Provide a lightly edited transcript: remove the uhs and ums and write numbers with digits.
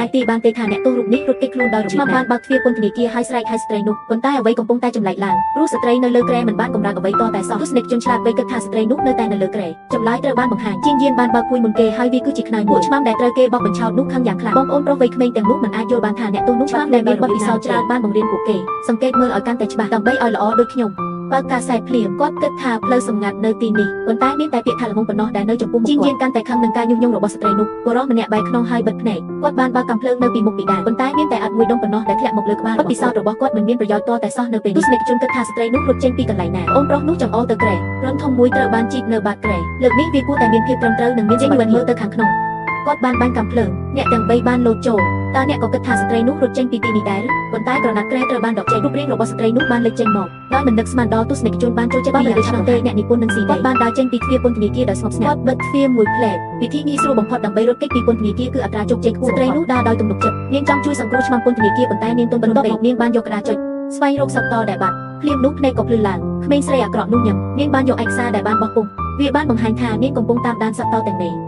អាចទីបានទេថាអ្នកទោសរូបនេះរត់គេចខ្លួនដោយរបៀបណាបានបើកទ្វារពន្ធនាគារហើយស្រែកហៅស្ត្រីនោះប៉ុន្តែអ្វីកំពុងតែចម្លែកឡើងព្រោះស្ត្រីនៅលើគ្រែមិនបានកម្រើកអ្វីតតែសោះទស្សនិកជនឆ្លាតវៃគិតថាស្ត្រីនោះនៅតែនៅលើគ្រែចម្លើយត្រូវបានបង្ហាញជាងយានបានបើកគួយមុនគេហើយវាគឺជាខ្នើយមួយឆ្មាំដែលត្រូវគេបោកបញ្ឆោតនោះខឹងយ៉ាងខ្លាំងបងប្អូនប្រុសវ័យក្មេងទាំងនោះមិនអាចយល់បានថាអ្នកទោសនោះឆ្មាំដែលមានបទពិសោធន៍ច្រើនបានបង្រៀនពួកគេសង្កេតមើលឲ្យកាន់តែច្បាស់ដើម្បីឲ្យល្អដូចខ្ញុំបើកាសែតភ្លាមគាត់គិតថាផ្លូវសម្ងាត់នៅទីនេះប៉ុន្តែមានតែពាក្យថាល្ងងប៉ុណ្ណោះដែលនៅចំពោះមុខគាត់កាន់តែខឹងនឹងការញុះញង់របស់ស្ត្រីនោះបុរសម្នាក់បែកខ្នងហើយបិទភ្នែកគាត់បានបើកកាំភ្លើងនៅពីមុខពីដានប៉ុន្តែមានតែអត់មួយដុំប៉ុណ្ណោះដែលធ្លាក់មកលើក្បាលបទពិសោធន៍របស់គាត់មិនមានប្រយោជន៍តតែសោះនៅពេលនេះទស្សនិកជនគិតថាស្ត្រីនោះរត់ចេញពីកន្លែងណាអូនប្រុសនោះចង្អុលទៅក្រែរន្ធធំមួយត្រូវបានជីកនៅបាតក្រែលើកនេះវាគួរតែមានភាពត្រឹមត្រូវនិងមានជីវិតមើលទៅខាងក្នុងគាត់បានបាញ់កាំភ្លើងអ្នកទាំង3បានលោតចូលតើអ្នកក៏គិតថាស្ត្រីនោះរត់ចេញពីទីនេះដែរប៉ុន្តែក្រណាត់ក្រែត្រូវបានដកចេញរូបរាងរបស់ស្ត្រីនោះបានលេចចេញមកដោយមិននឹកស្មានដល់ទស្សនិកជនបានចូលចិត្តពីដូច្នោះទេអ្នកនិពន្ធនឹងស៊ីគាត់បានដើរចេញពីទ្វារពន្ធនាគារដោយស្ងប់ស្ងាត់គាត់បិទទ្វារមួយផ្លែតវិធីងាយស្រួលបំផុតដើម្បីរត់គេចពីពន្ធនាគារគឺអត្រាជោគជ័យខ្ពស់ស្ត្រីនោះដើរដោយទំនុកចិត្តនាងចង់ជួយសង្គ្រោះឆ្មាំពន្ធនាគារប៉ុន្តែនាងទន់បន្តិចនាងបានយកក្តារចុចស្វែងរកសត្វតដែលបាត់ភ្លាមនោះភ្នែកក៏ភ្លឺឡើងក្មេងស្រីអាក្រក់នោះញឹមនាងបានយកឯកសារដែលបានបោះពុម្ពវាបានបង្ហាញថានាងកំពុងតាមដានសត្វតទាំងនេះ